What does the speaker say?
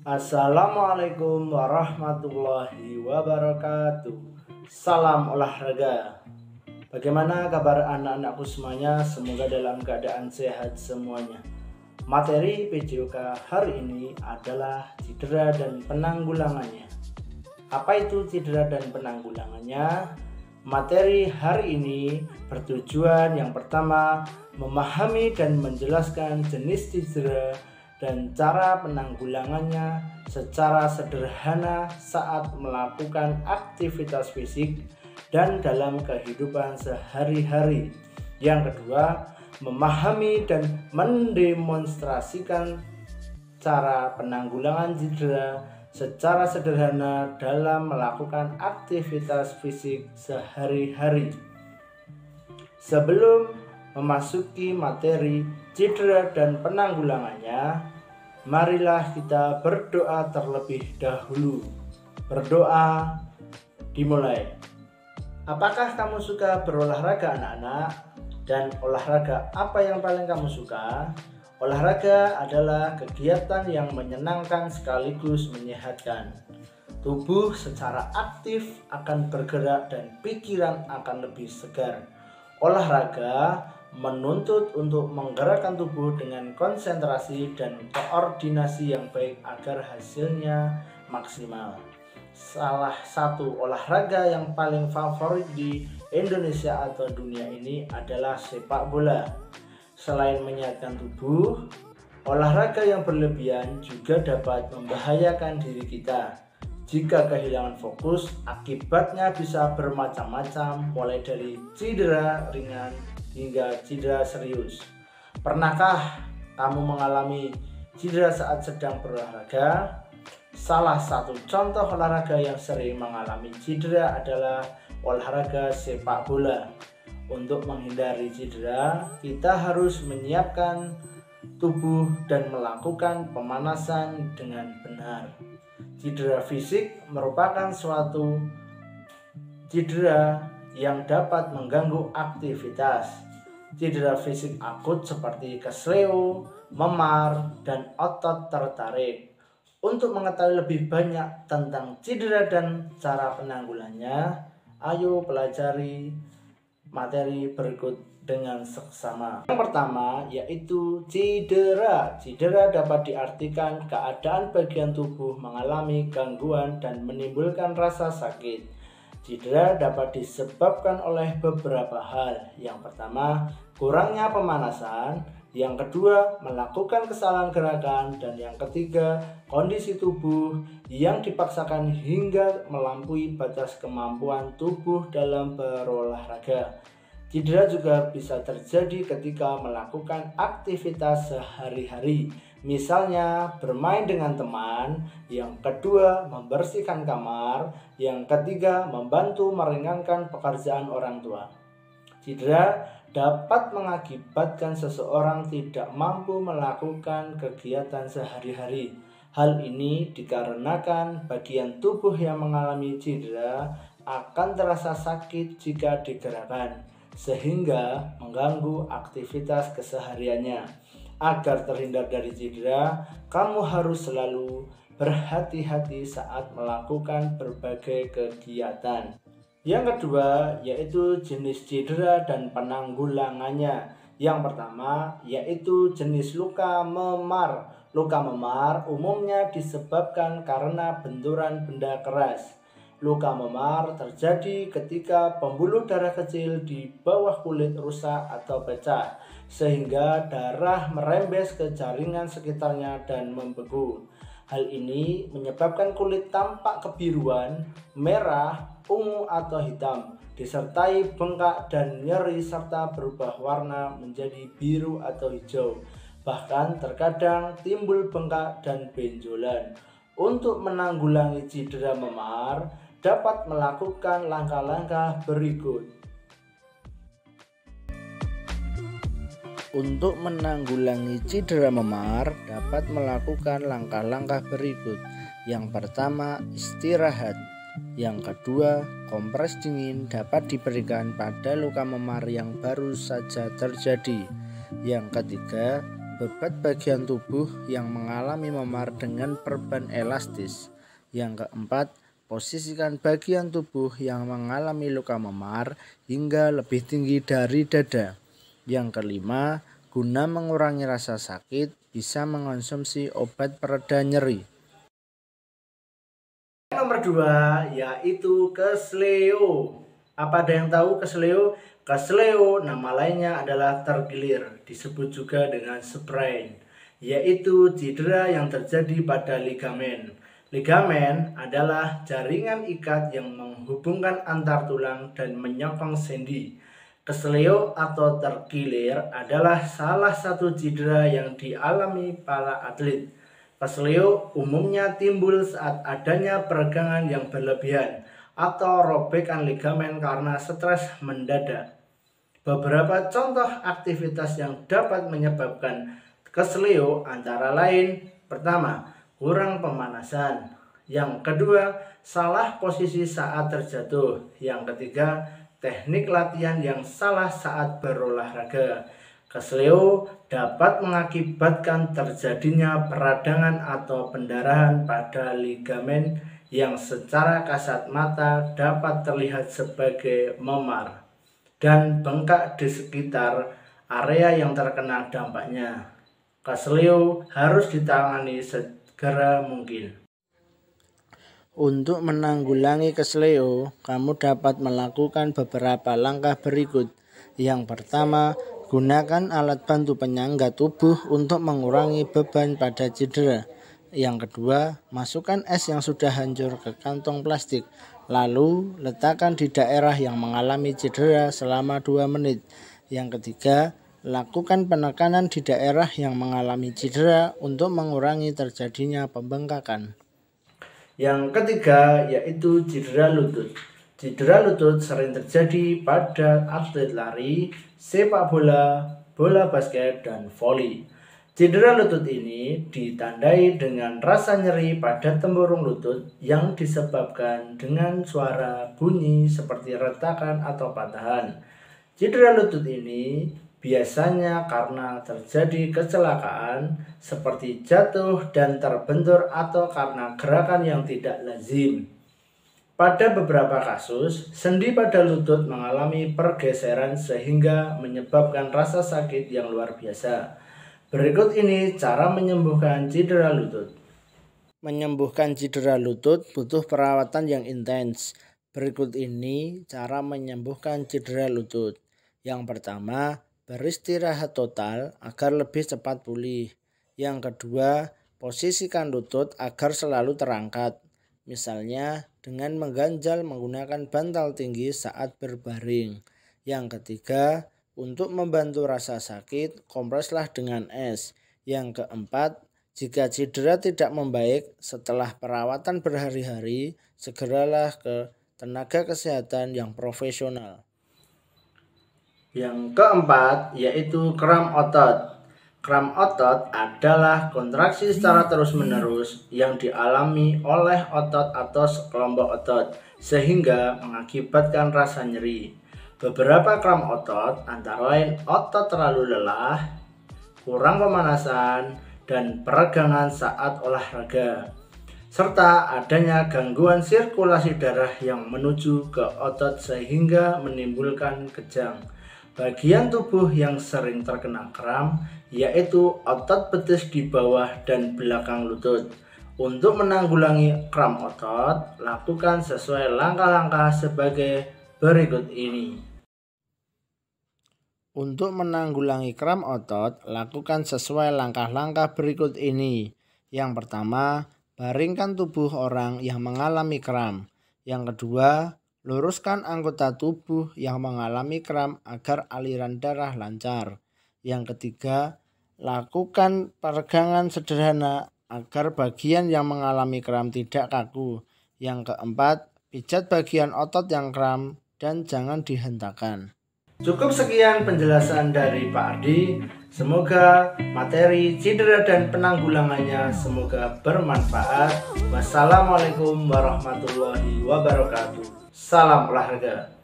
Assalamualaikum warahmatullahi wabarakatuh. Salam olahraga. Bagaimana kabar anak-anakku semuanya? Semoga dalam keadaan sehat semuanya. Materi PJOK hari ini adalah cedera dan penanggulangannya. Apa itu cedera dan penanggulangannya? Materi hari ini bertujuan yang pertama memahami dan menjelaskan jenis cedera dan cara penanggulangannya secara sederhana saat melakukan aktivitas fisik dan dalam kehidupan sehari-hari. Yang kedua, memahami dan mendemonstrasikan cara penanggulangan cedera secara sederhana dalam melakukan aktivitas fisik sehari-hari. Sebelum memasuki materi cedera dan penanggulangannya, marilah kita berdoa terlebih dahulu. Berdoa dimulai. Apakah kamu suka berolahraga, anak-anak? Dan olahraga apa yang paling kamu suka? Olahraga adalah kegiatan yang menyenangkan sekaligus menyehatkan. Tubuh secara aktif akan bergerak dan pikiran akan lebih segar. Olahraga menuntut untuk menggerakkan tubuh dengan konsentrasi dan koordinasi yang baik agar hasilnya maksimal. Salah satu olahraga yang paling favorit di Indonesia atau dunia ini adalah sepak bola. Selain menyehatkan tubuh, olahraga yang berlebihan juga dapat membahayakan diri kita. Jika kehilangan fokus, akibatnya bisa bermacam-macam, mulai dari cedera ringan hingga cedera serius. Pernahkah kamu mengalami cedera saat sedang berolahraga? Salah satu contoh olahraga yang sering mengalami cedera adalah olahraga sepak bola. Untuk menghindari cedera, kita harus menyiapkan tubuh dan melakukan pemanasan dengan benar. Cedera fisik merupakan suatu cedera yang dapat mengganggu aktivitas. Cedera fisik akut seperti kesleo, memar, dan otot tertarik. Untuk mengetahui lebih banyak tentang cedera dan cara penanggulangannya, ayo pelajari materi berikut dengan seksama. Yang pertama yaitu cedera. Cedera dapat diartikan keadaan bagian tubuh mengalami gangguan dan menimbulkan rasa sakit. Cedera dapat disebabkan oleh beberapa hal. Yang pertama, kurangnya pemanasan. Yang kedua, melakukan kesalahan gerakan. Dan yang ketiga, kondisi tubuh yang dipaksakan hingga melampaui batas kemampuan tubuh dalam berolahraga. Cedera juga bisa terjadi ketika melakukan aktivitas sehari-hari, misalnya bermain dengan teman. Yang kedua, membersihkan kamar. Yang ketiga, membantu meringankan pekerjaan orang tua. Cedera dapat mengakibatkan seseorang tidak mampu melakukan kegiatan sehari-hari. Hal ini dikarenakan bagian tubuh yang mengalami cedera akan terasa sakit jika digerakkan, sehingga mengganggu aktivitas kesehariannya. Agar terhindar dari cedera, kamu harus selalu berhati-hati saat melakukan berbagai kegiatan. Yang kedua yaitu jenis cedera dan penanggulangannya. Yang pertama yaitu jenis luka memar. Luka memar umumnya disebabkan karena benturan benda keras. Luka memar terjadi ketika pembuluh darah kecil di bawah kulit rusak atau pecah, sehingga darah merembes ke jaringan sekitarnya dan membeku. Hal ini menyebabkan kulit tampak kebiruan, merah, ungu atau hitam, disertai bengkak dan nyeri serta berubah warna menjadi biru atau hijau. Bahkan terkadang timbul bengkak dan benjolan. Untuk menanggulangi cedera memar, dapat melakukan langkah-langkah berikut. Untuk menanggulangi cedera memar, dapat melakukan langkah-langkah berikut. Yang pertama, istirahat. Yang kedua, kompres dingin dapat diberikan pada luka memar yang baru saja terjadi. Yang ketiga, bebat bagian tubuh yang mengalami memar dengan perban elastis. Yang keempat, posisikan bagian tubuh yang mengalami luka memar hingga lebih tinggi dari dada. Yang kelima, guna mengurangi rasa sakit, bisa mengonsumsi obat pereda nyeri. Nomor 2 yaitu kesleo. Apa ada yang tahu kesleo? Kesleo nama lainnya adalah terkilir, disebut juga dengan sprain, yaitu cedera yang terjadi pada ligamen. Ligamen adalah jaringan ikat yang menghubungkan antar tulang dan menyokong sendi. Kesleo atau terkilir adalah salah satu cedera yang dialami para atlet. Kesleo umumnya timbul saat adanya peregangan yang berlebihan atau robekan ligamen karena stres mendadak. Beberapa contoh aktivitas yang dapat menyebabkan kesleo antara lain: pertama, kurang pemanasan; yang kedua, salah posisi saat terjatuh; yang ketiga, teknik latihan yang salah saat berolahraga. Kesleo dapat mengakibatkan terjadinya peradangan atau pendarahan pada ligamen yang secara kasat mata dapat terlihat sebagai memar dan bengkak di sekitar area yang terkena dampaknya. Kesleo harus ditangani segera mungkin. Untuk menanggulangi kesleo, kamu dapat melakukan beberapa langkah berikut. Yang pertama, gunakan alat bantu penyangga tubuh untuk mengurangi beban pada cedera. Yang kedua, masukkan es yang sudah hancur ke kantong plastik. Lalu, letakkan di daerah yang mengalami cedera selama 2 menit. Yang ketiga, lakukan penekanan di daerah yang mengalami cedera untuk mengurangi terjadinya pembengkakan. Yang ketiga yaitu cedera lutut. Cedera lutut sering terjadi pada atlet lari, sepak bola, bola basket, dan voli. Cedera lutut ini ditandai dengan rasa nyeri pada tempurung lutut yang disebabkan dengan suara bunyi seperti retakan atau patahan. Cedera lutut ini biasanya karena terjadi kecelakaan seperti jatuh dan terbentur atau karena gerakan yang tidak lazim. Pada beberapa kasus, sendi pada lutut mengalami pergeseran sehingga menyebabkan rasa sakit yang luar biasa. Berikut ini cara menyembuhkan cedera lutut. Menyembuhkan cedera lutut butuh perawatan yang intens. Berikut ini cara menyembuhkan cedera lutut. Yang pertama, beristirahat total agar lebih cepat pulih. Yang kedua, posisikan lutut agar selalu terangkat. Misalnya dengan mengganjal menggunakan bantal tinggi saat berbaring. Yang ketiga, untuk membantu rasa sakit, kompreslah dengan es. Yang keempat, jika cedera tidak membaik setelah perawatan berhari-hari, segeralah ke tenaga kesehatan yang profesional. Yang keempat yaitu kram otot. Kram otot adalah kontraksi secara terus-menerus yang dialami oleh otot atau sekelompok otot sehingga mengakibatkan rasa nyeri. Beberapa kram otot antara lain otot terlalu lelah, kurang pemanasan, dan peregangan saat olahraga, serta adanya gangguan sirkulasi darah yang menuju ke otot sehingga menimbulkan kejang. Bagian tubuh yang sering terkena kram yaitu otot betis di bawah dan belakang lutut. Untuk menanggulangi kram otot, lakukan sesuai langkah-langkah sebagai berikut ini. Untuk menanggulangi kram otot, lakukan sesuai langkah-langkah berikut ini. Yang pertama, baringkan tubuh orang yang mengalami kram. Yang kedua, luruskan anggota tubuh yang mengalami kram agar aliran darah lancar. Yang ketiga, lakukan peregangan sederhana agar bagian yang mengalami kram tidak kaku. Yang keempat, pijat bagian otot yang kram dan jangan dihentakkan. Cukup sekian penjelasan dari Pak Ardi. Semoga materi cedera dan penanggulangannya semoga bermanfaat. Wassalamualaikum warahmatullahi wabarakatuh. Salam olahraga.